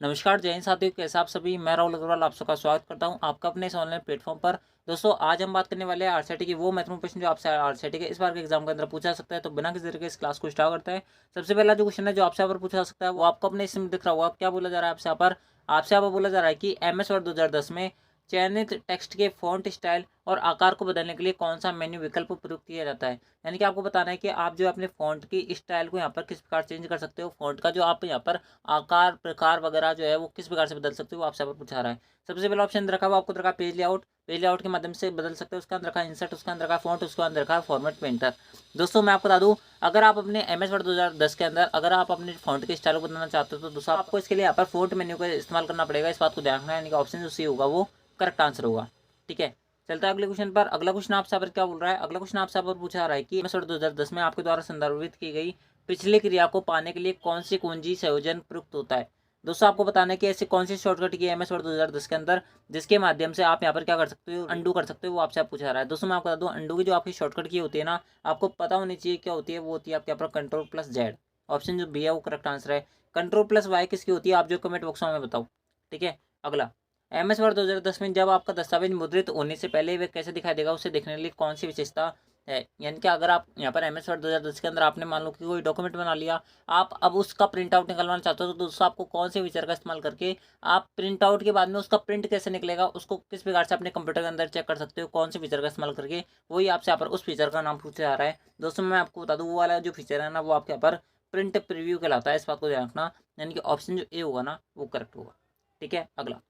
नमस्कार जय हिंद साथियों, कैसे आप सभी। मैं राहुल अग्रवाल आप सबका स्वागत करता हूं आपका अपने इस ऑनलाइन प्लेटफॉर्म पर। दोस्तों आज हम बात करने वाले हैं आरसीटी की वो महत्वपूर्ण प्रश्न जो आपसे आरसीटी के इस बार के एग्जाम के अंदर पूछा जा सकता है। तो बिना किसी तरीके इस क्लास को स्टार्ट करते हैं। सबसे पहला जो क्वेश्चन है जो आपसे यहाँ पर पूछा जा सकता है वो आपको अपने इसमें दिख रहा होगा। क्या बोला जा रहा है आपसे यहाँ पर बोला जा रहा है कि MS वर्ड 2010 में चयनित टेक्स्ट के फॉन्ट स्टाइल और आकार को बदलने के लिए कौन सा मेन्यू विकल्प प्रयोग किया जाता है। यानी कि आपको बताना है कि आप जो अपने फॉन्ट की स्टाइल को यहाँ पर किस प्रकार चेंज कर सकते हो। फॉन्ट का जो आप यहाँ पर आकार प्रकार वगैरह जो है वो किस प्रकार से बदल सकते हो वो आपसे यहाँ पर पूछा रहा है। सबसे पहला ऑप्शन रखा हुआ आपको रखा पेज लेआउट के माध्यम से बदल सकते हो। उसका अंदर रखा इंसर्ट, उसका अंदर रखा फॉन्ट, उसका अंदर रखा फॉर्मेट पेंटर। दोस्तों मैं आपको बता दूं, अगर आप अपने MS वर्ड 2010 के अंदर अगर आप अपने फॉन्ट के स्टाइल को बदलना चाहते हो तो दोस्तों आपको इसके लिए यहाँ पर फॉन्ट मेन्यू का इस्तेमाल करना पड़ेगा। इस बात को ध्यान रखना है, यानी कि ऑप्शन जो सी होगा वो करेक्ट आंसर होगा। ठीक है, चलता है अगले क्वेश्चन पर। अगला क्वेश्चन आपसे पर क्या बोल रहा है। अगला क्वेश्चन आपसे पर पूछा रहा है कि MS वर्ड 2010 में आपके द्वारा संदर्भित की गई पिछली क्रिया को पाने के लिए कौन सी कुंजी संयोजन प्रयुक्त होता है। दोस्तों आपको बताना है कि ऐसी कौन सी शॉर्टकट की है MS वर्ड 2010 के अंदर जिसके माध्यम से आप यहाँ पर क्या कर सकते हो, अंडू कर सकते हो। वो आपसे पूछा रहा है। दोस्तों मैं आपको बता दूं, अंडू की जो आपकी शॉर्टकट की होती है ना, आपको पता होनी चाहिए क्या होती है। वो होती है आपके यहाँ पर Ctrl+Z। ऑप्शन जो बी है वो करेक्ट आंसर है। Ctrl+Y किसकी होती है आप जो कमेंट बॉक्स में बताओ। ठीक है, अगला MS वर्ड 2010 में जब आपका दस्तावेज मुद्रित होने से पहले वे कैसे दिखाई देगा उसे देखने के लिए कौन सी विशेषता है। यानी कि अगर आप यहाँ पर MS वर्ड 2010 के अंदर आपने मान लो कि कोई डॉक्यूमेंट बना लिया, आप अब उसका प्रिंट आउट निकलवाना चाहते हो तो दोस्तों आपको कौन से फीचर का इस्तेमाल करके आप प्रिंट आउट के बाद में उसका प्रिंट कैसे निकलेगा उसको किस प्रकार से अपने कंप्यूटर के अंदर चेक कर सकते हो, कौन से फीचर का इस्तेमाल करके। वही आपसे यहाँ पर उस फीचर का नाम पूछा जा रहा है। दोस्तों मैं आपको बता दूँ वो वाला जो फीचर है ना वो आपके यहाँ पर प्रिंट प्रीव्यू कहलाता है। इस बात को ध्यान रखना, यानी कि ऑप्शन जो ए होगा ना वो करेक्ट होगा। ठीक है, अगला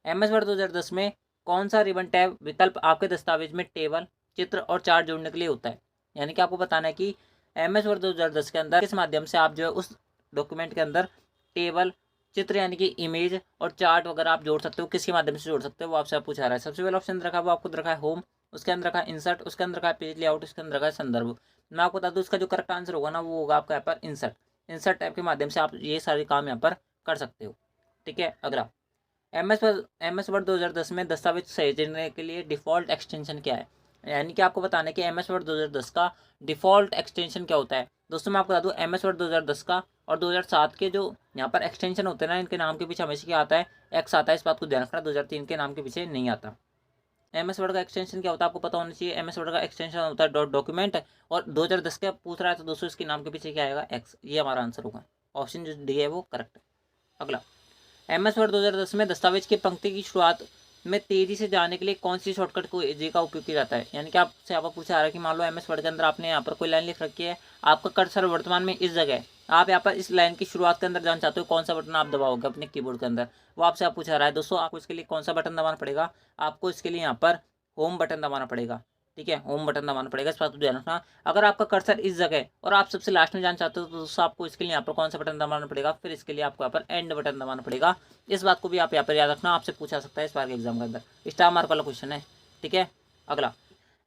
MS वर्ड 2010 में कौन सा रिबन टैब विकल्प आपके दस्तावेज में टेबल, चित्र और चार्ट जोड़ने के लिए होता है। यानी कि आपको बताना है कि MS वर्ड 2010 के अंदर किस माध्यम से आप जो है उस डॉक्यूमेंट के अंदर टेबल, चित्र यानी कि इमेज और चार्ट वगैरह आप जोड़ सकते हो, किसके माध्यम से जोड़ सकते हो वो आपसे पूछा रहा है। सबसे पहला ऑप्शन रखा है वो आपको रखा है होम, उसके अंदर रखा है इंसर्ट, उसके अंदर रखा है पेज लेआउट, उसके अंदर रखा है संदर्भ। मैं आपको बता दूँ इसका जो करेक्ट आंसर होगा ना वो होगा आपका यहाँ पर इंसर्ट। इंसर्ट टैब के माध्यम से आप ये सारे काम यहाँ पर कर सकते हो। ठीक है, अगला MS वर्ड 2010 में दस्तावेज सहेजने के लिए डिफ़ॉल्ट एक्सटेंशन क्या है। यानी कि आपको बताना है कि MS वर्ड 2010 का डिफ़ॉल्ट एक्सटेंशन क्या होता है। दोस्तों मैं आपको बता दूं MS वर्ड 2010 का और 2007 के जो यहाँ पर एक्सटेंशन होते हैं ना, इनके नाम के पीछे हमेशा क्या आता है, एक्स आता है। इस बात को ध्यान रखना, 2003 के नाम के पीछे नहीं आता। MS वर्ड का एक्सटेंशन क्या होता है आपको पता होना चाहिए। MS वर्ड का एक्सटेंशन होता है डॉक्यूमेंट, और 2010 का पूछ रहा है तो दोस्तों इसके नाम के पीछे क्या आएगा, एक्स। ये हमारा आंसर होगा। ऑप्शन जो डी है वो करेक्ट है। अगला MS वर्ड 2010 में दस्तावेज की पंक्ति की शुरुआत में तेजी से जाने के लिए कौन सी शॉर्टकट को जी का उपयोग किया जाता है। यानी कि आपसे आपको पूछा जा रहा है कि मान लो MS वर्ड के अंदर आपने यहाँ पर कोई लाइन लिख रखी है, आपका कर्सर वर्तमान में इस जगह है, आप यहाँ पर इस लाइन की शुरुआत के अंदर जाना चाहते हो, कौन सा बटन आप दबाओगे अपने कीबोर्ड के अंदर, वो आपसे आप पूछा रहा है। दोस्तों आपको इसके लिए कौन सा बटन दबाना पड़ेगा, आपको इसके लिए यहाँ पर होम बटन दबाना पड़ेगा। ठीक है, होम बटन दबाना पड़ेगा। इस बात को ध्यान रखना, अगर आपका कर्सर इस जगह है और आप सबसे लास्ट में जाना चाहते हो तो दोस्तों आपको इसके लिए यहाँ पर कौन सा बटन दबाना पड़ेगा, फिर इसके लिए आपको यहाँ पर एंड बटन दबाना पड़ेगा। इस बात को भी आप यहाँ पर याद रखना, आपसे पूछा सकता है इस बार के एग्जाम के अंदर, स्टार मार्क वाला क्वेश्चन है। ठीक है, अगला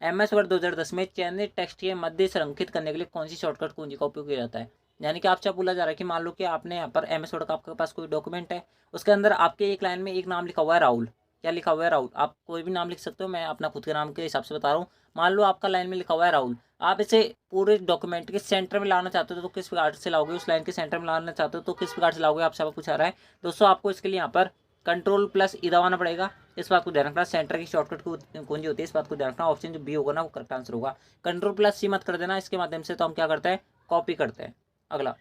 MS वर्ड 2010 में चयनित टेक्स्ट के मध्य संरेखित करने के लिए कौन सी शॉर्टकट कुंजी का उपयोग किया जाता है। यानी कि आपसे बोला जा रहा है कि मान लो कि आपने यहाँ पर MS वर्ड का आपके पास कोई डॉक्यूमेंट है, उसके अंदर आपके एक लाइन में एक नाम लिखा हुआ है राहुल। क्या लिखा हुआ है, राहुल। आप कोई भी नाम लिख सकते हो, मैं अपना खुद के नाम के हिसाब से बता रहा हूँ। मान लो आपका लाइन में लिखा हुआ है राहुल, आप इसे पूरे डॉक्यूमेंट के सेंटर में लाना चाहते हो तो किस प्रकार से लाओगे, उस लाइन के सेंटर में लाना चाहते हो तो किस प्रकार से लाओगे, आपसे पूछा रहा है। दोस्तों आपको इसके लिए यहाँ पर Ctrl+E दबाना पड़ेगा। इस बात को ध्यान रखना, सेंटर की शॉर्टकट कुंजी होती है, इस बात को ध्यान रखना। ऑप्शन जो बी होगा ना वो करेक्ट आंसर होगा। Ctrl+C मत कर देना, इसके माध्यम से तो हम क्या करते हैं, कॉपी करते हैं। अगला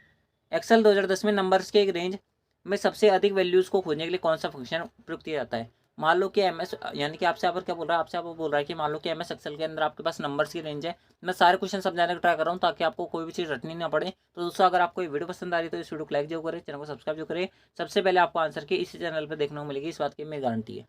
एक्सेल 2010 में नंबर्स के एक रेंज में सबसे अधिक वैल्यूज़ को खोजने के लिए कौन सा फंक्शन प्रयोग किया जाता है। मान लो कि MS यानी कि आपसे यहाँ पर क्या बोल रहा है, आपसे आप बोल रहा है कि मान लो कि MS एक्सेल के अंदर आपके पास नंबर्स की रेंज है। मैं सारे क्वेश्चन समझाने का ट्राई कर रहा हूँ ताकि आपको कोई भी चीज़ रटनी ना पड़े। तो दोस्तों अगर आपको ये वीडियो पसंद आ रही है तो इस वीडियो को लाइक जो करें, चैनल को सब्सक्राइब जो करें। सबसे पहले आपको आंसर की इसी चैनल पर देखने को मिलेगी, इस बात की मेरी गारंटी है।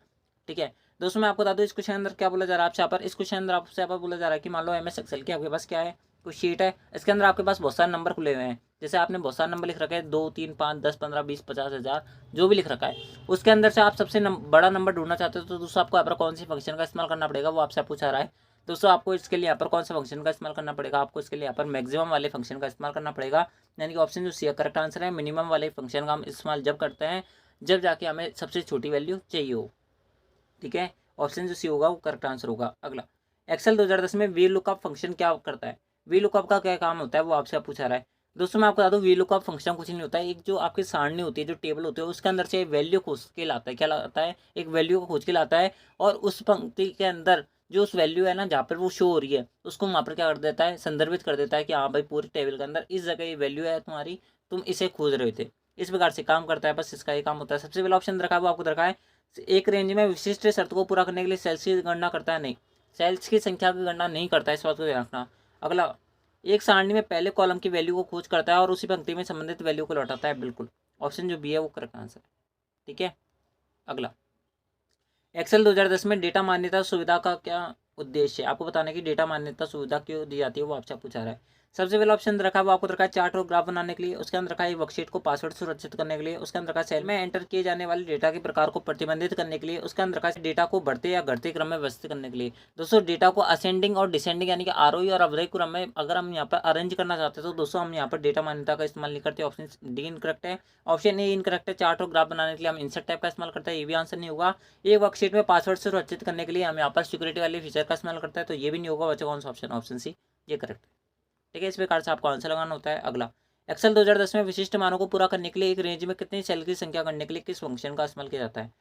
ठीक है दोस्तों, मैं आपको बता दूँ इस क्वेश्चन अंदर क्या बोला जा रहा है आपसे यहाँ पर। इस क्वेश्चन अंदर आपसे यहाँ पर बोला जा रहा है कि मान लो MS एक्सेल की आपके पास क्या है, कुछ शीट है, इसके अंदर आपके पास बहुत सारे नंबर खुले हुए हैं। जैसे आपने बहुत सारे नंबर लिख रखे हैं, 2 3 5 10 15 20 50 हज़ार, जो भी लिख रखा है। उसके अंदर से आप सबसे बड़ा नंबर ढूंढना चाहते हो तो दोस्तों आपको यहाँ पर कौन सी फंक्शन का इस्तेमाल करना पड़ेगा वो आपसे पूछा रहा है। दोस्तों आपको इसके लिए यहाँ पर कौन सा फंक्शन का इस्तेमाल करना पड़ेगा, आपको इसके लिए यहाँ पर मैक्सिमम वाले फंक्शन का इस्तेमाल करना पड़ेगा। यानी कि ऑप्शन जो सी करेक्ट आंसर है। मिनिमम वाले फंक्शन का हम इस्तेमाल जब करते हैं जब जाके हमें सबसे छोटी वैल्यू चाहिए हो। ठीक है, ऑप्शन जो सी होगा वो करेक्ट आंसर होगा। अगला एक्सेल 2010 में वी लुकअप फंक्शन क्या करता है। वी लुकअप का क्या काम होता है वो आपसे पूछा रहा है। दोस्तों मैं आपको बता दूँ वीलुकअप फंक्शन कुछ नहीं होता है, एक जो आपकी सारणी होती है, जो टेबल होती है, उसके अंदर से वैल्यू खोज के लाता है। क्या लाता है? एक वैल्यू को खोज के लाता है, और उस पंक्ति के अंदर जो उस वैल्यू है ना, जहाँ पर वो शो हो रही है, उसको वहाँ पर क्या कर देता है, संदर्भित कर देता है कि हाँ भाई पूरे टेबल के अंदर इस जगह ये वैल्यू है तुम्हारी, तुम इसे खोज रहे थे। इस प्रकार से काम करता है, बस इसका ये काम होता है। सबसे पहला ऑप्शन रखा है वो आपको रखा है, एक रेंज में विशिष्ट शर्त को पूरा करने के लिए सेल्स की गणना करता है। नहीं, सेल्स की संख्या की गणना नहीं करता है, इस बात को ध्यान रखना। अगला, एक सारणी में पहले कॉलम की वैल्यू को खोज करता है और उसी पंक्ति में संबंधित वैल्यू को लौटाता है। बिल्कुल, ऑप्शन जो बी है वो करेक्ट आंसर है। ठीक है, अगला, एक्सेल 2010 में डेटा मान्यता सुविधा का क्या उद्देश्य है? आपको बताना है कि डेटा मान्यता सुविधा क्यों दी जाती है, वो आपसे पूछा रहा है। सबसे पहला ऑप्शन रखा है वो आपको रखा है चार्ट और ग्राफ बनाने के लिए, उसके अंदर रखा है वर्कशीट को पासवर्ड सुरक्षित करने के लिए, उसके अंदर रखा है सेल में एंटर किए जाने वाले डेटा के प्रकार को प्रतिबंधित करने के लिए, उसके अंदर रखा है डेटा को बढ़ते या घटते क्रम में व्यवस्थित करने के लिए। दोस्तों डेटा को असेंडिंग और डिसेंडिंग यानी कि आरोही और अवरोही क्रम में अगर हम यहाँ पर अरेंज करना चाहते हैं, तो दोस्तों हम यहाँ पर डेटा मान्यता का इस्तेमाल नहीं करते। ऑप्शन डी इनकरेक्ट है। ऑप्शन ए इनकरेक्ट है, चार्ट और ग्राफ बनाने के लिए हम इंसर्ट टाइप का इस्तेमाल करते हैं, ये भी आंसर नहीं होगा। एक वर्कशीट में पासवर्ड से सुरक्षित करने के लिए हम यहाँ पर सिक्योरिटी वाले फीचर का इस्तेमाल करता है, तो ये भी नहीं होगा। बच्चा कौन सा ऑप्शन? ऑप्शन सी, ये करेक्ट है। ठीक है, इस प्रकार से आपको आंसर लगाना होता है। अगला, एक्सेल 2010 में विशिष्ट मानों को पूरा करने के लिए एक रेंज में कितनी सेल की संख्या करने के लिए किस फंक्शन का इस्तेमाल किया जाता है?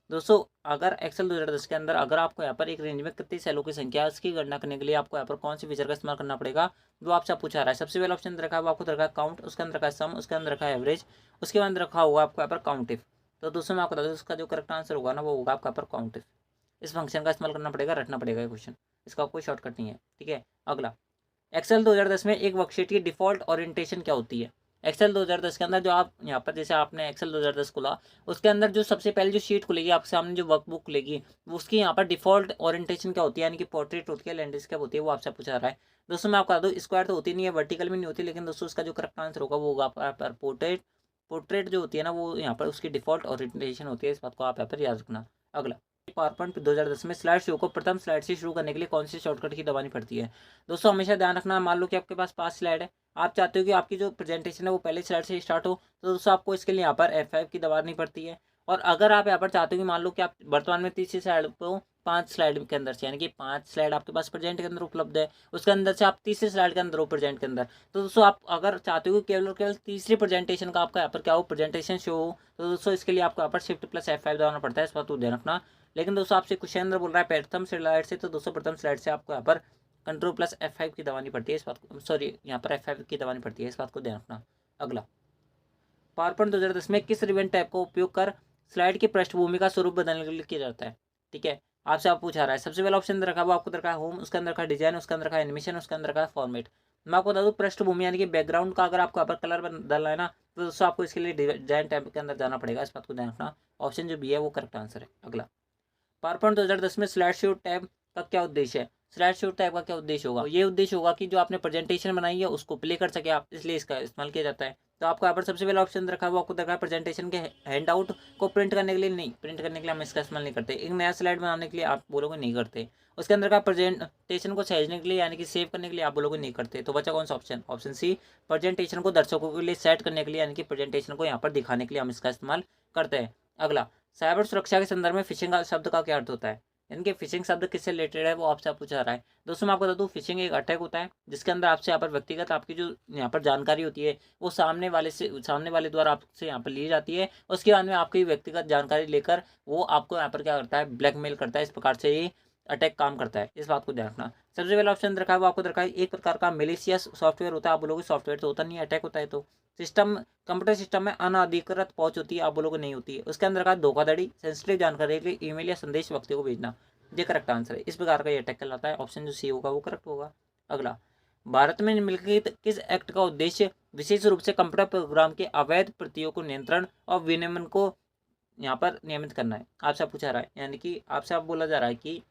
दोस्तों अगर एक्सेल 2010 के अंदर अगर आपको यहाँ पर एक रेंज में कितनी सेलों की संख्या है उसकी गणना करने के लिए आपको यहाँ पर कौन सी फीचर का इस्तेमाल करना पड़ेगा, वो आपसे पूछा रहा है। सबसे पहला ऑप्शन रखा है वो आपको रखा है काउंट, उसके अंदर रखा है सम, उसके अंदर रखा है एवरेज, उसके बाद रखा होगा आपको यहाँ पर काउंटिव। तो दोस्तों मैं आपको बता दूँ उसका जो करेक्ट आंसर होगा ना, वो होगा आपका यहाँ पर काउंटिव। इस फंक्शन का इस्तेमाल करना पड़ेगा, रटना पड़ेगा ये क्वेश्चन, इसका कोई शॉर्टकट नहीं है। ठीक है, अगला, एक्सेल 2010 में एक वर्कशीट की डिफ़ॉल्ट ओरिएंटेशन क्या होती है? एक्सेल 2010 के अंदर जो आप यहाँ पर जैसे आपने एक्सेल 2010 खोला, उसके अंदर जो सबसे पहले जो शीट खुलेगी आपके सामने, जो वर्कबुक खुलेगी, उसकी यहाँ पर डिफ़ॉल्ट ओरिएंटेशन क्या होती है, यानी कि पोर्ट्रेट होती है, लैंडस्केप होती है, वो आपसे पूछा रहा है। दोस्तों मैं आपको बता दूँ स्क्वायर तो होती नहीं है, वर्टिकल भी नहीं होती, लेकिन दोस्तों उसका जो करेक्ट आंसर होगा वो होगा यहाँ पर पोर्ट्रेट। पोर्ट्रेट जो होती है ना, वो यहाँ पर उसकी डिफ़ॉल्ट ओरिएंटेशन होती है, इस बात को आप यहाँ पर याद रखना। अगला, पावरपॉइंट 2010 में स्लाइड शो को प्रथम स्लाइड से शुरू करने के लिए कौन सी शॉर्टकट की दबानी पड़ती है? दोस्तों हमेशा ध्यान रखना, मान लो कि आपके पास 5 स्लाइड है, आप चाहते हो कि आपकी जो प्रेजेंटेशन है वो पहले स्लाइड से स्टार्ट हो, तो दोस्तों आपको इसके लिए यहाँ पर F5 की दबानी पड़ती है। और अगर आप यहाँ पर चाहते हो कि मान लो कि आप वर्तमान में तीसरी स्लाइड पे हो, 5 स्लाइड के अंदर से, यानी कि 5 स्लाइड आपके पास प्रेजेंट के अंदर उपलब्ध है, उसके अंदर से आप तीसरी स्लाइड के अंदर हो प्रेजेंट के अंदर, तो दोस्तों आप अगर चाहते हो कि केवल और केवल तीसरी प्रेजेंटेशन का आपका यहाँ पर क्या हो, प्रेजेंटेशन शो हो, तो दोस्तों इसके लिए आपको यहाँ पर Shift+F5 दबाना पड़ता है, इस बात को ध्यान रखना। लेकिन दोस्तों आपसे क्वेश्चन बोल रहा है प्रथम स्लाइड से, तो दोस्तों प्रथम स्लाइड से आपको यहाँ पर Ctrl+F5 की दबानी पड़ती है, इस बात को, सॉरी यहाँ पर F5 की दबानी पड़ती है, इस बात को ध्यान रखना। अगला, पावरपॉइंट 2010 में किस रिबन टैब का उपयोग कर स्लाइड की पृष्ठभूमि का स्वरूप बदलने के लिए किया जाता है? ठीक है, आपसे आप पूछा रहा है। सबसे पहला ऑप्शन रखा वो आपको रखा है होम, उसके अंदर रखा है डिजाइन, उसके अंदर रखा है एनिमेशन, उसके अंदर रखा है फॉर्मेट। मैं आपको बता दूँ पृष्ठभूमि यानी कि बैकग्राउंड का अगर आपको यहाँ पर कलर बदलना है ना, तो दोस्तों आपको इसके लिए डिजाइन टैब के अंदर जाना पड़ेगा, इस बात को ध्यान रखना। ऑप्शन जो बी है वो करेक्ट आंसर है। अगला, पावरपॉइंट 2010 में स्लाइड शो टैब का क्या उद्देश्य है? स्लाइड शो टैब का क्या उद्देश्य होगा? ये उद्देश्य होगा कि जो आपने प्रेजेंटेशन बनाई है उसको प्ले कर सके आप, इसलिए इसका इस्तेमाल किया जाता है। तो आपको यहाँ पर सबसे पहला ऑप्शन रखा है वो आपको रखा है प्रेजेंटेशन के हैंड आउट को प्रिंट करने के लिए। नहीं, प्रिंट करने के लिए हम इसका इस्तेमाल नहीं करते। एक नया स्लाइड बनाने के लिए आप बोलोगे नहीं करते। उसके अंदर का प्रेजेंटेशन को सहेजने के लिए यानी कि सेव करने के लिए आप बोलोगे नहीं करते। तो बचा कौन सा ऑप्शन? ऑप्शन सी, प्रेजेंटेशन को दर्शकों के लिए सेट करने के लिए यानी कि प्रेजेंटेशन को यहाँ पर दिखाने के लिए हम इसका इस्तेमाल करते हैं। अगला, साइबर सुरक्षा के संदर्भ में फिशिंग शब्द का क्या अर्थ होता है? इनके फिशिंग शब्द किससे रिलेटेड है वो आपसे पूछा रहा है। दोस्तों मैं आपको बता दूं फिशिंग एक अटैक होता है जिसके अंदर आपसे यहाँ पर व्यक्तिगत आपकी जो यहाँ पर जानकारी होती है वो सामने वाले द्वारा आपसे यहाँ पर ली जाती है। उसके बाद में आपकी व्यक्तिगत जानकारी लेकर वो आपको यहाँ पर क्या करता है, ब्लैकमेल करता है। इस प्रकार से ये अटैक काम करता है, इस बात को ध्यान रखना। सबसे पहला ऑप्शन रखा है वो आपको रखा है एक प्रकार का मेलिशियस सॉफ्टवेयर होता है। आप बोलोगे सॉफ्टवेयर तो होता नहीं है, अटैक होता है। तो सिस्टम, कंप्यूटर सिस्टम में अनाधिकृत पहुंच होती है, आप बोलोगे नहीं होती है। उसके अंदर का धोखाधड़ी, सेंसिटिव जानकारी के लिए ईमेल या संदेश व्यक्ति को भेजना, ये करेक्ट आंसर है। इस प्रकार का ये अटैक कहलाता है। ऑप्शन जो सी होगा वो करेक्ट होगा। अगला, भारत में निम्नलिखित किस एक्ट का उद्देश्य विशेष रूप से कंप्यूटर प्रोग्राम के अवैध प्रतियों को नियंत्रण और विनियमन को यहाँ पर नियमित करना है? आपसे पूछा रहा है, यानी कि आपसे आप बोला जा रहा है कि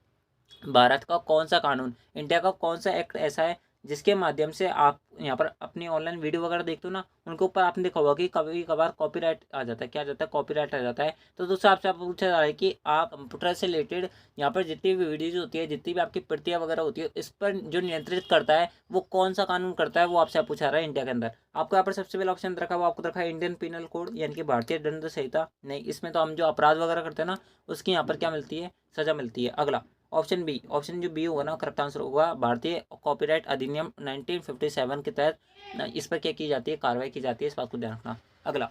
भारत का कौन सा कानून, इंडिया का कौन सा एक्ट ऐसा है जिसके माध्यम से आप यहाँ पर अपनी ऑनलाइन वीडियो वगैरह देखते हो ना, उनके ऊपर आपने देखा होगा कि कभी कभार कॉपीराइट आ जाता है। क्या आ जाता है? कॉपीराइट आ जाता है। तो दोस्तों आपसे आप पूछा जा रहा है कि आप कंप्यूटर से रिलेटेड यहाँ पर जितनी भी वीडियोज होती है, जितनी भी आपकी प्रतियाँ वगैरह होती है, इस पर जो नियंत्रित करता है वो कौन सा कानून करता है, वो आपसे पूछा रहा है इंडिया के अंदर। आपको यहाँ पर सबसे पहला ऑप्शन रखा हुआ आपको रखा है इंडियन पिनल कोड, यानी कि भारतीय दंड संहिता। नहीं, इसमें तो हम जो अपराध वगैरह करते हैं ना उसकी यहाँ पर क्या मिलती है, सजा मिलती है। अगला, ऑप्शन बी, ऑप्शन जो बी होगा ना करेक्ट आंसर होगा, भारतीय कॉपीराइट अधिनियम 1957 के तहत इस पर क्या की जाती है, कार्रवाई की जाती है, इस बात को ध्यान रखना। अगला,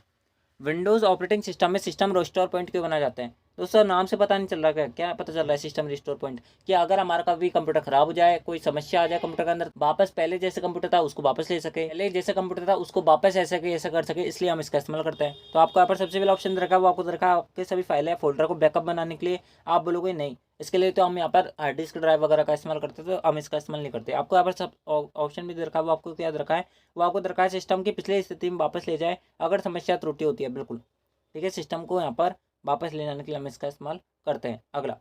विंडोज़ ऑपरेटिंग सिस्टम में सिस्टम रिस्टोर पॉइंट क्यों बनाए जाते हैं? दोस्तों नाम से पता नहीं चल रहा, क्या पता चल रहा है सिस्टम रिस्टोर पॉइंट, कि अगर हमारा कभी कंप्यूटर खराब हो जाए, कोई समस्या आ जाए कंप्यूटर के अंदर, वापस पहले जैसे कंप्यूटर था उसको वापस ले सके, पहले जैसे कंप्यूटर था उसको वापस ऐसा कर सके, इसलिए हम इसका इस्तेमाल करते हैं। तो आपको यहाँ पर सबसे पहला ऑप्शन रखा है, वो आपको रखा है आपके सभी फाइल है फोल्डर को बैकअप बनाने के लिए। आप बोलोगे नहीं, इसके लिए तो हम यहाँ पर हार्ड डिस्क ड्राइव वगैरह का इस्तेमाल करते थे, तो हम इसका इस्तेमाल नहीं करते। आपको यहाँ पर सब ऑप्शन भी दे रखा है, वो आपको याद रखा है, वो आपको रखा है सिस्टम की पिछले स्थिति में वापस ले जाए अगर समस्या त्रुटि होती है, बिल्कुल ठीक है। सिस्टम को यहाँ पर वापस ले जाने के लिए हम इसका इस्तेमाल करते हैं। अगला,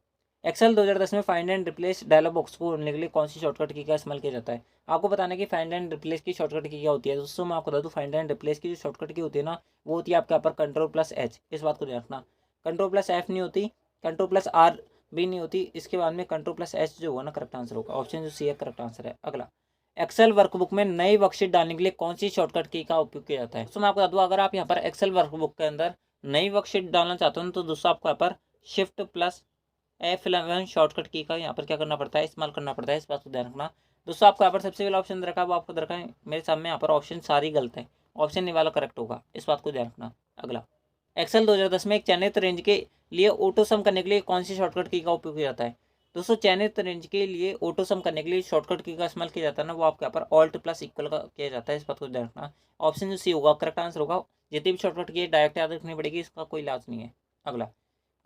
एक्सेल 2010 में find and replace dialog box को खोलने के लिए कौन सी शॉर्टकट की का इस्तेमाल किया जाता है? आपको बताना है कि फाइंड एंड रिप्लेस की शॉर्टकट की क्या होती है। दोस्तों मैं आपको बता दूँ, फाइंड एंड रिप्लेस की जो शॉर्टकट की होती है ना, वो होती है आपके यहाँ पर Ctrl+H, इस बात को ध्यान रखना। Ctrl+F नहीं होती, Ctrl+R भी नहीं होती, इसके बाद में Ctrl+H जो होगा ना करेक्ट आंसर होगा। ऑप्शन जो सी है करेक्ट आंसर है। अगला, एक्सेल वर्कबुक में नई वर्कशीट डालने के लिए कौन सी शॉर्टकट की का उपयोग किया जाता है? तो मैं आपको बता दूँ, अगर आप यहाँ पर एक्सेल वर्कबुक के अंदर नई वर्कशीट डालना चाहते हो तो दोस्तों आपको यहाँ पर Shift+F11 शॉर्टकट की का यहाँ पर क्या करना पड़ता है, इस्तेमाल करना पड़ता है, इस बात को ध्यान रखना। दोस्तों आपको यहाँ पर सबसे पहला ऑप्शन रखा है, वो आपको रखा है मेरे सामने, यहाँ पर ऑप्शन सारी गलत है, ऑप्शन नहीं वाला करेक्ट होगा, इस बात को ध्यान रखना। अगला, एक्सेल 2010 में एक चयनित रेंज के लिए ऑटो सम करने के लिए कौन सी शॉर्टकट की का उपयोग किया जाता है? दोस्तों चयनित रेंज के लिए ऑटो सम करने के लिए शॉर्टकट की का इस्तेमाल किया जाता है ना, वो आपके यहाँ पर Alt+Equal का किया जाता है, इस बात को ध्यान रखना। ऑप्शन जो सी होगा करेक्ट आंसर होगा। जितनी भी शॉर्टकट की डायरेक्ट याद रखनी पड़ेगी, इसका कोई इलाज नहीं है। अगला,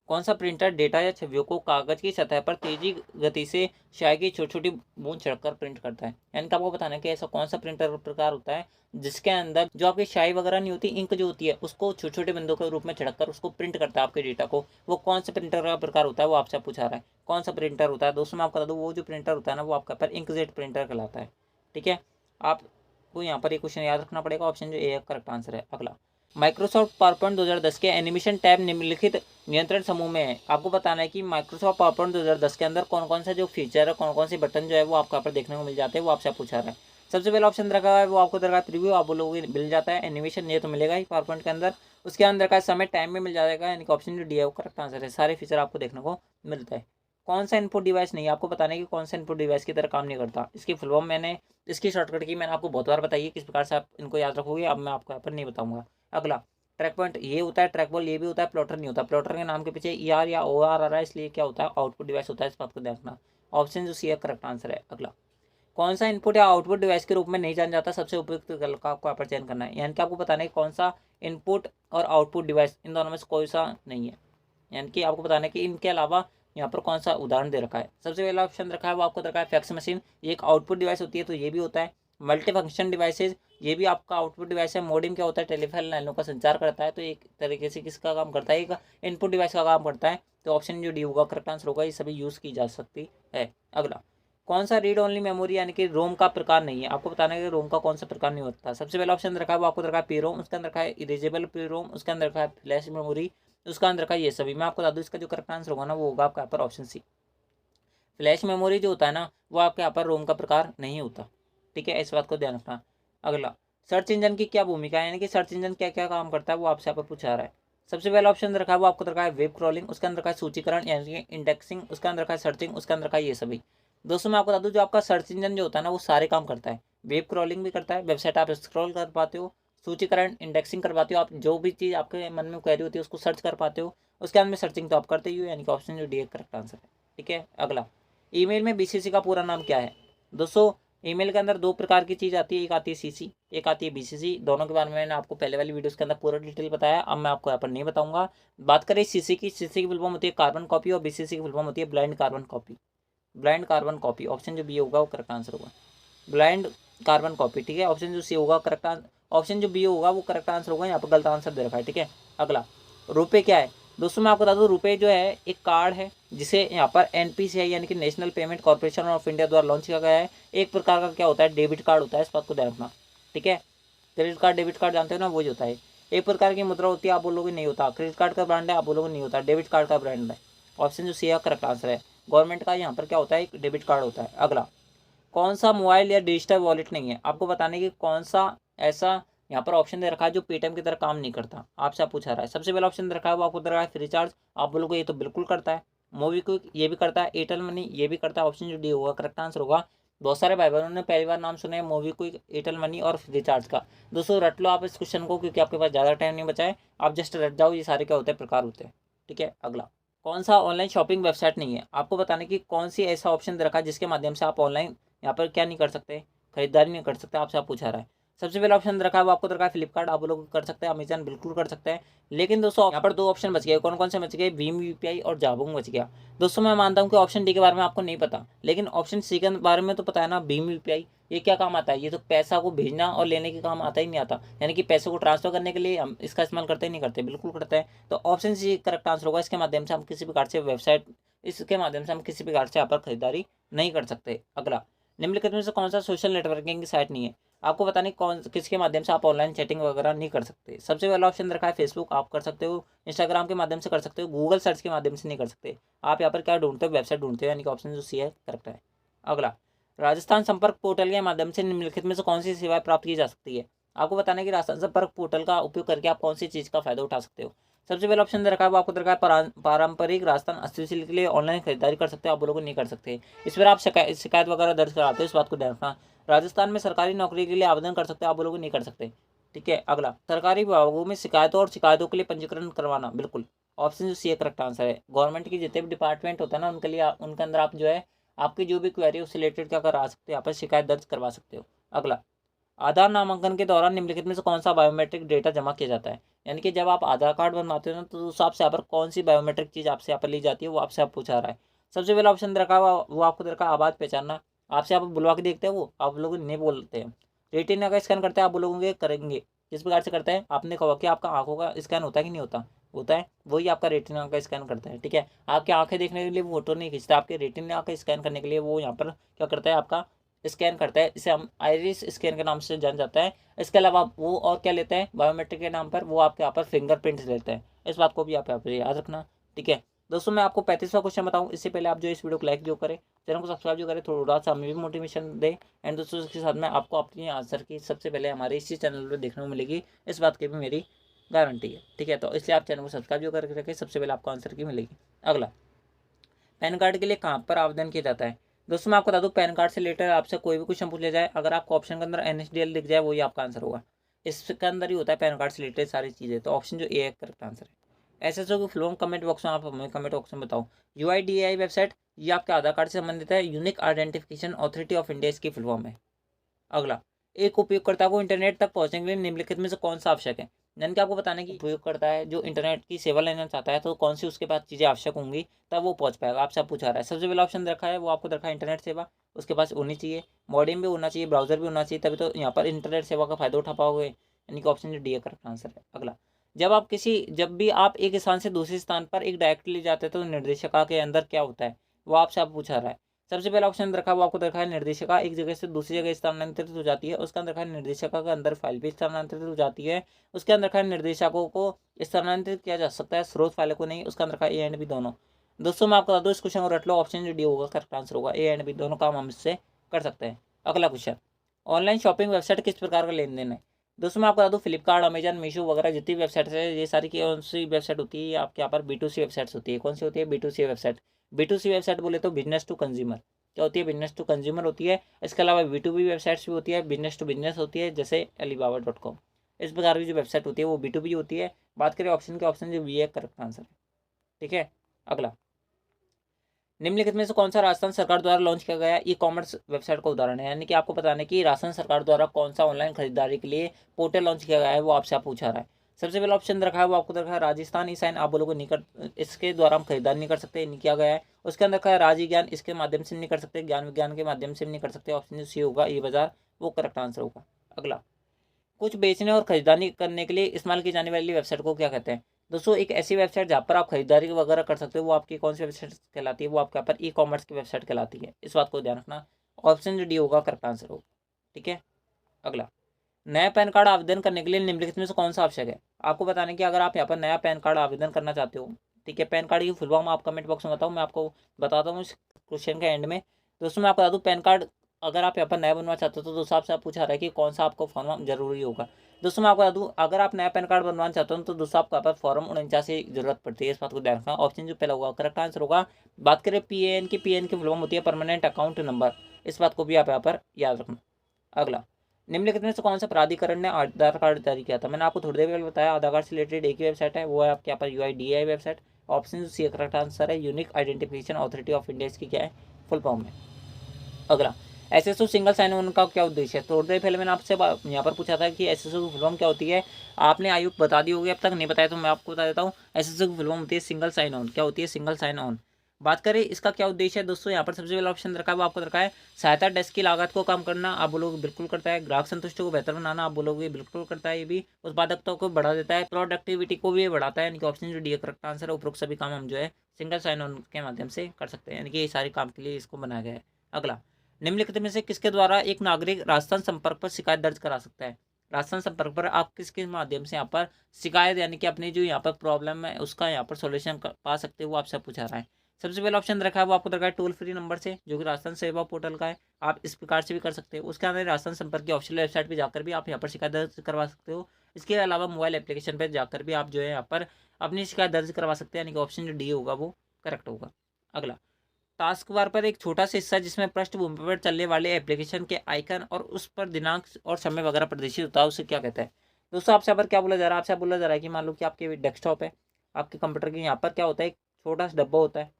कौन सा प्रिंटर डेटा या छवियों को कागज की सतह पर तेजी गति से स्याही की छोटी छोटी बूंद छिड़ककर प्रिंट करता है? यानी कि आपको बताना है कि ऐसा कौन सा प्रिंटर प्रकार होता है जिसके अंदर जो आपकी स्याही वगैरह नहीं होती, इंक जो होती है, उसको छोटे छोटे बिंदुओं के रूप में छिड़ककर उसको प्रिंट करता है आपके डेटा को। वो कौन सा प्रिंटर का प्रकार होता है, वो आपसे पूछा रहा है कौन सा प्रिंटर होता है। दोस्तों मैं आपको बता दूँ, वो जो प्रिंटर होता है ना, वो आपका पर इंकजेट प्रिंटर कहलाता है, ठीक है। आपको यहाँ पर एक क्वेश्चन याद रखना पड़ेगा, ऑप्शन जो ए करेक्ट आंसर है। अगला, माइक्रोसॉफ्ट पावरपॉइंट 2010 के एनिमेशन टैब निम्नलिखित नियंत्रण समूह में है। आपको बताना है कि माइक्रोसॉफ्ट पावरपॉइंट 2010 के अंदर कौन कौन सा जो फीचर है, कौन कौन से बटन जो है वो आपको यहाँ पर देखने को मिल जाते हैं, वो आपसे पूछा रहा है। सबसे पहला ऑप्शन रखा है, वो आपको रखा है प्रीव्यू, आप बोलोगे मिल जाता है। एनिमेशन ये तो मिलेगा ही पावरपॉइंट के अंदर। उसके अंदर का समय टाइम में मिल जाएगा, यानी कि ऑप्शन जो डी है वो करेक्ट आंसर है। सारे फीचर आपको देखने को मिलता है। कौन सा इनपुट डिवाइस नहीं है, आपको बताना है कि कौन सा इनपुट डिवाइस की तरह काम नहीं करता। इसकी फुल फॉर्म मैंने, इसकी शॉर्टकट की मैंने आपको बहुत बार बताई है, किस प्रकार से आप इनको याद रखोगे, अब मैं आपको यहाँ पर नहीं बताऊंगा। अगला, ट्रैक पॉइंट ये होता है, ट्रैक बॉल ये भी होता है, प्लॉटर नहीं होता। प्लॉटर के नाम के पीछे ER या OR आ रहा है, इसलिए क्या होता है, आउटपुट डिवाइस होता है, इस बात को देखना। ऑप्शन जो सी है करेक्ट आंसर है। अगला, कौन सा इनपुट या आउटपुट डिवाइस के रूप में नहीं जाना जाता, सबसे उपयुक्त विकल्प का आपको यहाँ पर चयन करना है। यानी कि आपको बताना है कौन सा इनपुट और आउटपुट डिवाइस, इन दोनों में से कोई सा नहीं है। यानी कि आपको बताना है कि इनके अलावा यहाँ पर कौन सा उदाहरण दे रखा है। सबसे पहला ऑप्शन रखा है, वो आपको रखा है फैक्स मशीन, ये एक आउटपुट डिवाइस होती है, तो ये भी होता है। मल्टी फंक्शन डिवाइसेज, ये भी आपका आउटपुट डिवाइस है। मॉडेम क्या होता है, टेलीफोन लाइनों का संचार करता है, तो एक तरीके से किसका काम करता है, एक इनपुट डिवाइस का काम करता है। तो ऑप्शन जो डी होगा करेक्ट आंसर होगा, ये सभी यूज़ की जा सकती है। अगला, कौन सा रीड ओनली मेमोरी यानी कि रोम का प्रकार नहीं है, आपको बताना है कि रोम का कौन सा प्रकार नहीं होता। सबसे पहला ऑप्शन रखा है, वो आपको रखा है पी-रोम, उसके अंदर रखा है इरेजेबल पी-रोम, उसके अंदर रखा है फ्लैश मेमोरी, उसका अंदर रखा है ये सभी। मैं आपको बता दूँ, इसका जो करेक्ट आंसर होगा ना, वो होगा आपका यहाँ पर ऑप्शन सी। फ्लैश मेमोरी जो होता है ना, वो आपके यहाँ पर रोम का प्रकार नहीं होता, ठीक है, इस बात को ध्यान रखना। अगला, सर्च इंजन की क्या भूमिका है, यानी कि सर्च इंजन क्या क्या काम करता है, वो आपसे यहाँ पर पूछा रहा है। सबसे पहला ऑप्शन रखा है, वो आपको रखा है वेब क्रॉलिंग, उसके अंदर रखा है सूचीकरण यानी कि इंडेक्सिंग, उसके अंदर रखा है सर्चिंग, उसके अंदर रखा है ये सभी। दोस्तों मैं आपको बता दूँ, जो आपका सर्च इंजन जो होता है ना, वो सारे काम करता है। वेब क्रॉलिंग भी करता है, वेबसाइट आप स्क्रॉल कर पाते हो, सूचीकरण इंडेक्सिंग कर पाते हो, आप जो भी चीज़ आपके मन में क्वेरी होती है उसको सर्च कर पाते हो, उसके अंदर में सर्चिंग तो आप करते ही हो, यानी कि ऑप्शन जो डी करेक्ट आंसर है, ठीक है। अगला, ईमेल में BCC का पूरा नाम क्या है? दोस्तों ईमेल के अंदर दो प्रकार की चीज़ आती है, एक आती है CC, एक आती है BCC। दोनों के बारे में मैंने आपको पहले वाली वीडियोस के अंदर पूरा डिटेल बताया, अब मैं आपको यहाँ पर नहीं बताऊंगा। बात करें CC की, CC की फुल फॉर्म होती है कार्बन कॉपी, और BCC की फुल फॉर्म होती है blind carbon copy. Blind carbon copy, option जो बी होगा वो करेक्ट आंसर होगा, ब्लाइंड कार्बन कॉपी, ठीक है। ऑप्शन जो सी होगा करेक्ट आंसर, ऑप्शन जो बी होगा वो करेक्ट आंसर होगा, यहाँ पर गलत आंसर दे रखा है, ठीक है। अगला, रुपये क्या है? दोस्तों मैं आपको बता दूँ, रुपये जो है एक कार्ड है, जिसे यहाँ पर NPCI यानी कि national payment corporation of India द्वारा लॉन्च किया गया है। एक प्रकार का क्या होता है, डेबिट कार्ड होता है, इस बात को ध्यान रखना, ठीक है। क्रेडिट कार्ड डेबिट कार्ड जानते हो ना, वही होता है। एक प्रकार की मुद्रा होती है, आप बोलोगे नहीं होता। क्रेडिट कार्ड का ब्रांड है, आप बोलोगे नहीं होता। डेबिट कार्ड का ब्रांड है, ऑप्शन जो सी है करेक्ट आंसर है। गवर्नमेंट का यहाँ पर क्या होता है, एक डेबिट कार्ड होता है। अगला, कौन सा मोबाइल या डिजिटल वॉलेट नहीं है, आपको बताने की कौन सा ऐसा यहाँ पर ऑप्शन दे रखा है जो पेटीएम की तरह काम नहीं करता, आपसे पूछा रहा है। सबसे पहला ऑप्शन दे रखा है, वो आपको दे रखा है फ्री चार्ज, आप बोलोगे ये तो बिल्कुल करता है, मोबीक्विक ये भी करता है, एयरटेल मनी ये भी करता है। ऑप्शन जो डी होगा करेक्ट आंसर होगा। बहुत सारे भाई बहनों ने पहली बार नाम सुने हैं मोबीक्विक, एयरटेल मनी और रिचार्ज का। दोस्तों रट लो आप इस क्वेश्चन को, क्योंकि आपके पास ज़्यादा टाइम नहीं बचा है। आप जस्ट रट जाओ, ये सारे क्या होते हैं, प्रकार होते हैं। ठीक है, अगला कौन सा ऑनलाइन शॉपिंग वेबसाइट नहीं है, आपको बताने की कौन सी ऐसा ऑप्शन दे रखा है जिसके माध्यम से आप ऑनलाइन यहाँ पर क्या नहीं कर सकते, खरीदारी नहीं कर सकते, आपसे आप पूछा रहा है। सबसे पहला ऑप्शन रखा है वो आपको रखा है फ्लिपकार्ट, आप लोग कर सकते हैं, अमेजन बिल्कुल कर सकते हैं। लेकिन दोस्तों यहाँ पर दो ऑप्शन बच गए, कौन कौन से बच गए, भीम यूपीआई और जाबोंग बच गया। दोस्तों मैं मानता हूँ कि ऑप्शन डी के बारे में आपको नहीं पता, लेकिन ऑप्शन सी के बारे में तो पता है ना। भीम यूपीआई ये क्या काम आता है, ये तो पैसा को भेजना और लेने के काम आता ही नहीं आता, यानी कि पैसे को ट्रांसफर करने के लिए हम इसका इस्तेमाल करते ही नहीं करते, बिल्कुल करते हैं। तो ऑप्शन सी करेक्ट आंसर होगा। इसके माध्यम से हम किसी प्रकार से वेबसाइट, इसके माध्यम से हम किसी प्रकार से यहाँ पर खरीदारी नहीं कर सकते। अगला निम्नलिखित में से कौन सा सोशल नेटवर्किंग की साइट नहीं है, आपको पता नहीं कौन किसके माध्यम से आप ऑनलाइन चैटिंग वगैरह नहीं कर सकते। सबसे पहला ऑप्शन रखा है फेसबुक, आप कर सकते हो, इंस्टाग्राम के माध्यम से कर सकते हो, गूगल सर्च के माध्यम से नहीं कर सकते। आप यहाँ पर क्या ढूंढते हो, वेबसाइट ढूंढते हो, यानी कि ऑप्शन जो सी है करेक्ट है। अगला राजस्थान संपर्क पोर्टल के माध्यम से निम्नलिखित में से कौन सी सेवाएं प्राप्त की जा सकती है, आपको बताना है कि राजस्थान संपर्क पोर्टल का उपयोग करके आप कौन सी चीज़ का फायदा उठा सकते हो। सबसे पहला ऑप्शन दे रखा है वो आपको दे रखा है पारंपरिक राजस्थान हस्तशिल्प के लिए ऑनलाइन खरीदारी कर सकते हो, आप लोगों नहीं कर सकते। इस पर आप शिकायत वगैरह दर्ज कराते हो, इस बात को ध्यान रखना। राजस्थान में सरकारी नौकरी के लिए आवेदन कर सकते हो, आप लोग नहीं कर सकते। ठीक है, अगला सरकारी विभागों में शिकायतों और शिकायतों के लिए पंजीकरण करवाना, बिल्कुल ऑप्शन जो सी है करेक्ट आंसर है। गवर्नमेंट की जितने भी डिपार्टमेंट होता है ना, उनके लिए उनके अंदर आप जो है आपकी जो भी क्वेरी है उससे रिलेटेड क्या करा सकते हो, यहाँ पर शिकायत दर्ज करवा सकते हो। अगला आधार नामांकन के दौरान निम्नलिखित में से कौन सा बायोमेट्रिक डेटा जमा किया जाता है, यानी कि जब आप आधार कार्ड बनवाते हो ना, तो उस आपसे यहाँ पर कौन सी बायोमेट्रिक चीज़ आपसे यहाँ पर ली जाती है, वो आपसे आप पूछा रहा है। सबसे पहला ऑप्शन रखा हुआ वो आपको रखा आवाज़ पहचानना, आपसे आप बुलवा के देखते हैं, वो आप लोग नहीं बोलते हैं। रेटिना का स्कैन करते हैं, आप बोलोगे करेंगे, किस प्रकार से करते हैं, आपने कहा कि आपका आंखों का स्कैन होता है कि नहीं होता, होता है, वही आपका रेटिना का स्कैन करता है। ठीक है, आपकी आंखें देखने के लिए वो फोटो नहीं खींचता, आपके रेटिना का स्कैन करने के लिए वो यहाँ पर क्या करता है, आपका स्कैन करता है। इसे हम आइरिस स्कैन के नाम से जान जाता है। इसके अलावा वो और क्या लेते हैं बायोमेट्रिक के नाम पर, वो आपके यहाँ पर फिंगरप्रिंट्स लेते हैं। इस बात को भी आप यहाँ पर याद रखना। ठीक है दोस्तों, मैं आपको 35वां क्वेश्चन बताऊँ इससे पहले आप जो इस वीडियो को लाइक जो करें, चैनल को सब्सक्राइब जो करें, थोड़ा सा हमें भी मोटिवेशन दे। एंड दोस्तों के साथ में आपको अपनी आंसर की सबसे पहले हमारे इसी चैनल पर देखने को मिलेगी, इस बात की भी मेरी गारंटी है। ठीक है, तो इसलिए आप चैनल को सब्सक्राइब जो करके रखें, सबसे पहले आपको आंसर की मिलेगी। अगला पैन कार्ड के लिए कहाँ पर आवेदन किया जाता है। दोस्तों मैं आपको बता दूं, पैन कार्ड से रिलेटेड आपसे कोई भी क्वेश्चन पूछ लिया जाए, अगर आपको ऑप्शन के अंदर NSDL दिख जाए, वही आपका आंसर होगा। इसके अंदर ही होता है पैन कार्ड से रिलेटेड सारी चीज़ें, तो ऑप्शन जो ए है करेक्ट आंसर है। SSO की फुल फॉर्म कमेंट बॉक्स में आप हमें कमेंट बॉक्स में बताओ। UIDAI वेबसाइट ये आपके आधार कार्ड से संबंधित है, unique identification authority of India इसकी फुल फॉर्म है। अगला एक उपयोगकर्ता को इंटरनेट तक पहुंचने के लिए निम्नलिखित में से कौन सा आवश्यक है, यानी कि आपको बताना कि उपयोगकर्ता है जो इंटरनेट की सेवा लेना चाहता है, तो कौन सी उसके पास चीज़ें आवश्यक होंगी तब वो पहुंच पाएगा, आपसे पूछा रहा है। सबसे पहला ऑप्शन रखा है वो आपको रखा है इंटरनेट सेवा, उसके पास होनी चाहिए, मॉडेम भी होना चाहिए, ब्राउजर भी होना चाहिए, तभी तो यहाँ पर इंटरनेट सेवा का फायदा उठा पाओगे, यानी कि ऑप्शन जो डी है करेक्ट आंसर है। अगला जब भी आप एक स्थान से दूसरे स्थान पर एक डायरेक्ट ले जाते हैं तो निर्देशिका के अंदर क्या होता है, वो आपसे आप पूछा रहा है। सबसे पहला ऑप्शन रखा वो आपको रखा है निर्देशिका एक जगह से दूसरी जगह स्थानांतरित हो जाती है, उसका अंदर रखा है निर्देशिका के अंदर फाइल भी स्थानांतरित हो जाती है, उसके अंदर रखा है निर्देशकों को स्थानांतरित किया जा सकता है, स्रोत फाइलों को नहीं, उसका अंदर रखा है ए एंड बी दोनों। दोस्तों मैं आपको बता दूं, इस क्वेश्चन को रट लो, ऑप्शन जो डी होगा करेक्ट आंसर होगा, ए एंड बी दोनों काम हम इससे कर सकते हैं। अगला क्वेश्चन ऑनलाइन शॉपिंग वेबसाइट किस प्रकार का लेन देन है। दोस्तों मैं आपको बता दूं, फ्लिपकार्ट, अमेजन, मीशो वगैरह जितनी वेबसाइट है, ये सारी कौन सी वेबसाइट होती है, आपके यहाँ पर B2C वेबसाइट्स होती है। कौन सी होती है, B2C वेबसाइट। B2C वेबसाइट बोले तो बिजनेस टू कंज्यूमर, क्या होती है, बिजनेस टू कंज्यूमर होती है। इसके अलावा B2B वेबसाइट्स भी होती है, बिजनेस टू बिजनेस होती है, जैसे alibaba.com। इस प्रकार की जो वेबसाइट होती है वो B2B होती है। बात करें ऑप्शन के, ऑप्शन जो बी है करेक्ट आंसर है। ठीक है, अगला निम्नलिखित में से कौन सा राजस्थान सरकार द्वारा लॉन्च किया गया ई कॉमर्स वेबसाइट का उदाहरण है, यानी कि आपको बताना कि राजस्थान सरकार द्वारा कौन सा ऑनलाइन खरीदारी के लिए पोर्टल लॉन्च किया गया है, वो आपसे आप पूछा रहा है। सबसे पहला ऑप्शन रखा है वो आपको रखा है राजस्थान ई साइन, आप बोलोगे नहीं कर, इसके द्वारा हम खरीदारी नहीं कर सकते, नहीं किया गया है। उसके अंदर रखा है राजी ज्ञान, इसके माध्यम से नहीं कर सकते, ज्ञान विज्ञान के माध्यम से नहीं कर सकते, ऑप्शन जो सी होगा ई बाजार, वो करेक्ट आंसर होगा। अगला कुछ बेचने और खरीदारी करने के लिए इस्तेमाल की जाने वाली वेबसाइट को क्या कहते हैं। दोस्तों एक ऐसी वेबसाइट जहाँ पर आप खरीदारी वगैरह कर सकते हो, वो आपकी कौन सी वेबसाइट कहलाती है, वो आपके यहाँ पर ई कॉमर्स की वेबसाइट कहलाती है, इस बात को ध्यान रखना। ऑप्शन जो डी होगा करेक्ट आंसर होगा। ठीक है, अगला नया पैन कार्ड आवेदन करने के लिए निम्नलिखित में से कौन सा आवश्यक है, आपको बताने कि अगर आप यहाँ पर नया पैन कार्ड आवेदन करना चाहते हो, ठीक है, पैन कार्ड की फुल फॉर्म आप कमेंट बॉक्स में बताओ, मैं आपको बताता हूँ इस क्वेश्चन के एंड में। दोस्तों मैं आपको बता दूँ, पैन कार्ड अगर आप यहाँ पर नया बनवा चाहते हो तो दोस्तों आपसे पूछा रहा है कि कौन सा आपको फॉर्म जरूरी होगा। दोस्तों मैं आपको बता दूँ, अगर आप नया पैन कार्ड बनवाना चाहते हो तो दोस्तों आपको यहाँ पर फॉर्म 49 की जरूरत पड़ती है, इस बात को ध्यान रखना। ऑप्शन जो पहला होगा करेक्ट आंसर होगा। बात करें पीएन की, पीएन की फुल फॉर्म होती है परमानेंट अकाउंट नंबर, इस बात को भी आप यहाँ पर याद रखना। अगला, निम्नलिखित में से कौन सा प्राधिकरण ने आधार कार्ड जारी किया था? मैंने आपको थोड़ी देर पहले बताया आधार कार्ड से रिलेटेड एक ही वेबसाइट है, वो है आपके यहाँ पर UIDAI website. Option C correct answer है। Unique identification authority of India इसकी क्या है फुल फॉर्म है। अगला, एसएसओ सिंगल साइन ऑन का क्या उद्देश्य है? थोड़ी देर पहले मैंने आपसे यहाँ पर पूछा था कि एसएसओ की फुल फॉर्म क्या होती है, आपने आयु बता दी होगी, अब तक नहीं बताया तो मैं आपको बता देता हूँ। एसएसओ की फुल फॉर्म होती है सिंगल साइन ऑन। क्या होती है? Single sign on. बात करें इसका क्या उद्देश्य है दोस्तों, यहाँ पर सबसे पहला ऑप्शन रखा है वो आपको रखा है सहायता डेस्क की लागत को कम करना, आप बोलोगे बिल्कुल करता है। ग्राहक संतुष्टि को बेहतर बनाना, आप बोलोगे बिल्कुल करता है। ये भी उत्पादकता को बढ़ा देता है, प्रोडक्टिविटी को भी बढ़ाता है। यानी कि ऑप्शन जो डी करेक्ट आंसर है। उपरोक्त सभी काम हम जो है सिंगल साइन ऑन के माध्यम से कर सकते हैं, यानी कि ये सारे काम के लिए इसको बनाया गया है। अगला, निम्नलिखित में से किसके द्वारा एक नागरिक राजस्थान संपर्क पर शिकायत दर्ज करा सकता है? राजस्थान संपर्क पर आप किसके माध्यम से यहाँ पर शिकायत यानी कि अपनी जो यहाँ पर प्रॉब्लम है उसका यहाँ पर सॉल्यूशन पा सकते हो, वो आपसे पूछा रहा है। सबसे पहला ऑप्शन रखा है वो आपको रखा है टोल फ्री नंबर से, जो कि राजस्थान सेवा पोर्टल का है। आप इस प्रकार से भी कर सकते हो। उसके अंदर राजस्थान संपर्क की ऑफिशियल वेबसाइट पर जाकर भी आप यहाँ पर शिकायत दर्ज करवा सकते हो। इसके अलावा मोबाइल एप्लीकेशन पर जाकर भी आप जो है यहाँ पर अपनी शिकायत दर्ज करवा सकते हैं, यानी कि ऑप्शन जो डी होगा वो करेक्ट होगा। अगला, टास्क बार पर एक छोटा सा हिस्सा जिसमें पृष्ठभूमि पर चलने वाले एप्लीकेशन के आइकन और उस पर दिनांक और समय वगैरह प्रदर्शित होता है, उसे क्या कहता है? दोस्तों आपसे यहाँ पर क्या बोला जा रहा है? आपसे बोला जा रहा है कि मान लो कि आपके डेस्कटॉप है, आपके कंप्यूटर के यहाँ पर क्या होता है, एक छोटा सा डब्बा होता है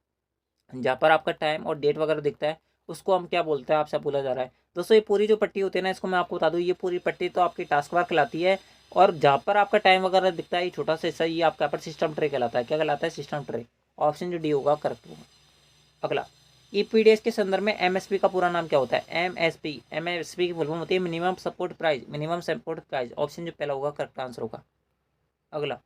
जहाँ पर आपका टाइम और डेट वगैरह दिखता है, उसको हम क्या बोलते हैं? आपसे बोला जा रहा है। दोस्तों ये पूरी जो पट्टी होती है ना, इसको मैं आपको बता दूँ, ये पूरी पट्टी तो आपकी टास्क बार कहलाती है। और जहाँ पर आपका टाइम वगैरह दिखता है, ये छोटा सा हिस्सा, ये आपका पर सिस्टम ट्रे कहलाता है। क्या कहलाता है? System tray. ऑप्शन जो डी होगा करेक्ट होगा। अगला, ईपीडीएस के संदर्भ में एमएसपी का पूरा नाम क्या होता है? एमएसपी की फुल फॉर्म होती है minimum support price, minimum support price. Option जो पहला होगा करेक्ट आंसर होगा। अगला,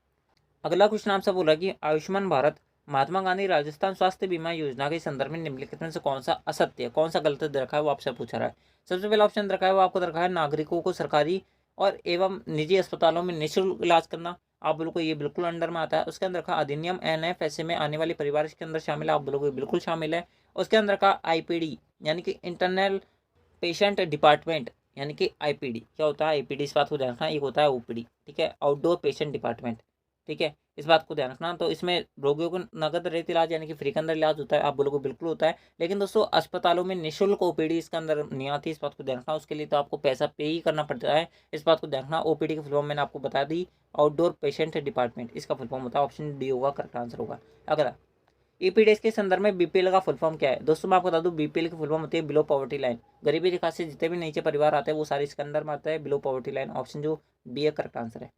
अगला क्वेश्चन आपसे बोला कि आयुष्मान भारत महात्मा गांधी राजस्थान स्वास्थ्य बीमा योजना के संदर्भ में निम्नलिखित में से कौन सा असत्य है, कौन सा गलत दे रखा है, वो आपसे पूछा रहा है। सबसे पहला ऑप्शन रखा है वो आपको रखा है नागरिकों को सरकारी और एवं निजी अस्पतालों में निःशुल्क इलाज करना, आप बिल्कुल ये बिल्कुल अंडर में आता है। उसके अंदर रखा अधिनियम NFSA में आने वाले परिवार इसके अंदर शामिल है, आप बिल्कुल बिल्कुल शामिल है। उसके अंदर रखा IPD यानी कि इंटरनल पेशेंट डिपार्टमेंट, यानी कि IPD क्या होता है? IPD इस बात को ध्यान रखना, एक होता है OPD, ठीक है, आउटडोर पेशेंट डिपार्टमेंट, ठीक है, इस बात को ध्यान रखना। तो इसमें रोगियों को नगद रहित इलाज यानी कि फ्री के अंदर इलाज होता है, आप बोलोगे बिल्कुल होता है। लेकिन दोस्तों अस्पतालों में निःशुल्क OPD इसके अंदर नहीं आती, इस बात को ध्यान रखना। उसके लिए तो आपको पैसा पे ही करना पड़ता है, इस बात को ध्यान रखना। OPD की फुल फॉर्म मैंने आपको बता दी, आउटडोर पेशेंट डिपार्टमेंट, इसका फुल फॉर्म होता है। ऑप्शन डी होगा करेक्ट आंसर होगा। अगला, ईपीडीएस के संदर्भ में बीपीएल का फुल फॉर्म क्या है? दोस्तों मैं आपको बता दूं, बीपीएल की फुल फॉर्म होती है बिलो पॉवर्टी लाइन। गरीबी रेखा से जितने भी नीचे परिवार आते हैं वो सारे इसके अंदर में आता है, बिलो पॉवर्टी लाइन। ऑप्शन जो बी है करेक्ट आंसर है।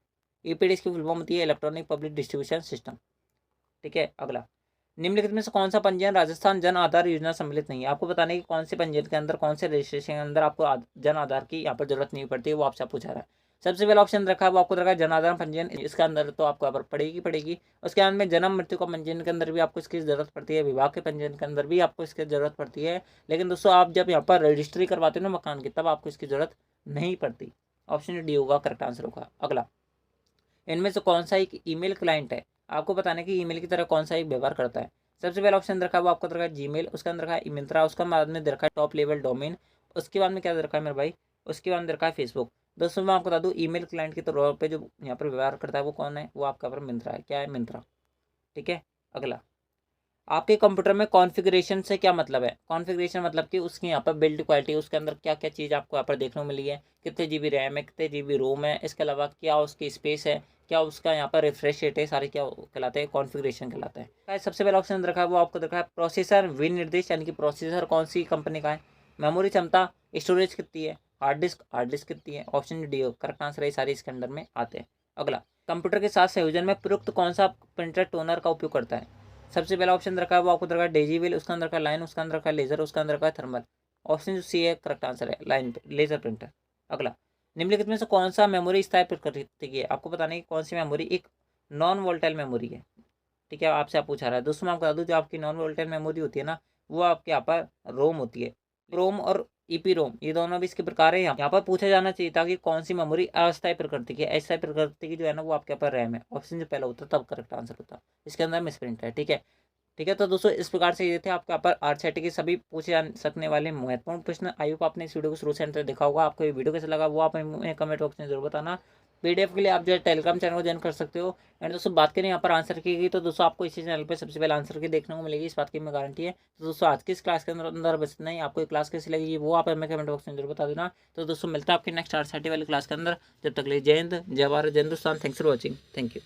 ईपीडीएस की फुल फॉर्म होती है इलेक्ट्रॉनिक पब्लिक डिस्ट्रीब्यूशन सिस्टम, ठीक है। अगला, निम्नलिखित में से कौन सा पंजीयन राजस्थान जन आधार योजना सम्मिलित नहीं है? आपको बताने की कौन से पंजीयन के अंदर, कौन से रजिस्ट्रेशन के अंदर आपको जन आधार की यहाँ पर जरूरत नहीं पड़ती है, वो आपसे पूछा रहा है। सबसे पहला ऑप्शन रखा है वो आपको रखा है जन आधार पंजीयन, इसके अंदर तो आपको यहाँ पर पड़ेगी। उसके अंदर में जन्म मृत्यु का पंजीयन के अंदर भी आपको इसकी जरूरत पड़ती है, विवाह के पंजीयन के अंदर भी आपको इसकी जरूरत पड़ती है। लेकिन दोस्तों आप जब यहाँ पर रजिस्ट्री करवाते हो ना मकान की, तब आपको इसकी जरूरत नहीं पड़ती। ऑप्शन डी होगा करेक्ट आंसर होगा। अगला, इनमें से कौन सा एक ईमेल क्लाइंट है? आपको बताने की ईमेल की तरह कौन सा एक व्यवहार करता है? सबसे पहला ऑप्शन रखा है वो आपको रखा है जीमेल, उसके अंदर रखा है मिंत्रा, उसका बाद में रखा है टॉप लेवल डोमेन, उसके बाद में क्या रखा है मेरे भाई, उसके बाद में रखा है फेसबुक। दोस्तों मैं आपको बता दूं, ईमेल क्लाइंट के तौर पे जो यहाँ पर व्यवहार करता है वो कौन है? वो आपका पर मिंत्रा है। क्या है? मिंत्रा, ठीक है। अगला, आपके कंप्यूटर में कॉन्फ़िगरेशन से क्या मतलब है? कॉन्फ़िगरेशन मतलब कि उसकी यहाँ पर बिल्ड क्वालिटी, उसके अंदर क्या क्या चीज़ आपको यहाँ पर देखने को मिली है, कितने GB रैम है, कितने GB रोम है, इसके अलावा क्या उसकी स्पेस है, क्या उसका यहाँ पर रिफ्रेश रेट है, सारे क्या कहलाते हैं? कॉन्फ़िगरेशन कहलाता है। सबसे पहला ऑप्शन रखा है वो आपको रखा है प्रोसेसर विनिर्देश, यानी कि प्रोसेसर कौन सी कंपनी का है, मेमोरी क्षमता, स्टोरेज कितनी है, हार्ड डिस्क कितनी है। ऑप्शन डी करेक्ट आंसर है, सारे इसके अंदर में आते हैं। अगला, कंप्यूटर के साथ संयोजन में प्रयुक्त कौन सा प्रिंटर टोनर का उपयोग करता है? सबसे पहला ऑप्शन रखा है वो आपको रखा है डेजीवेल, उसका अंदर रखा है लाइन, उसका अंदर रखा है लेजर, उसका अंदर रखा है थर्मल। ऑप्शन जो सी है करेक्ट आंसर है, लाइन लेजर प्रिंटर। अगला, निम्नलिखित में से कौन सा मेमोरी स्थायी प्रकृति की है? आपको बताने की कौन सी मेमोरी एक नॉन वोल्टाइल मेमोरी है, ठीक है, आपसे आप पूछा रहा है। दोस्तों मैं आपको बता दूं, जो आपकी नॉन वोल्टाइल मेमोरी होती है ना, वो आपके यहाँ पर रोम होती है। रोम और ईपी रोम ये दोनों भी इसके प्रकार है। यहाँ पर पूछा जाना चाहिए था कि कौन सी मेमोरी अस्थायी प्रकृति की है। अस्थायी प्रकृति की जो है ना वो आपके यहाँ पर रैम है। ऑप्शन जो पहला होता है तब करेक्ट आंसर होता है, इसके अंदर मिसप्रिंट है, ठीक है। ठीक है, तो दोस्तों इस प्रकार से ये थे आपके यहाँ पर आरसीईटी के सभी पूछे जा सकने वाले महत्वपूर्ण प्रश्न। आई होप आपने इस वीडियो को शुरू से अंत तक देखा होगा। आपको ये वीडियो कैसा लगा वो आप हमें कमेंट बॉक्स में जरूर बताना। पीडीएफ के लिए आप जो है टेलीग्राम चैनल को ज्वाइन कर सकते हो। एंड दोस्तों बात करें यहाँ पर आंसर की गई, तो दोस्तों आपको इसी चैनल पे सबसे पहले आंसर की देखने को मिलेगी, इस बात की मैं गारंटी है। तो दोस्तों आज की इस क्लास के अंदर बस इतना ही। आपको ये क्लास कैसी लगी वो आप हमें कमेंट बॉक्स में जरूर बता देना। तो दोस्तों मिलता है आपकी नेक्स्ट आरसीईटी वाली क्लास के अंदर। जब तक के लिए जय हिंद, जय भारत, जय Hindustan. Thanks for watching. Thank you.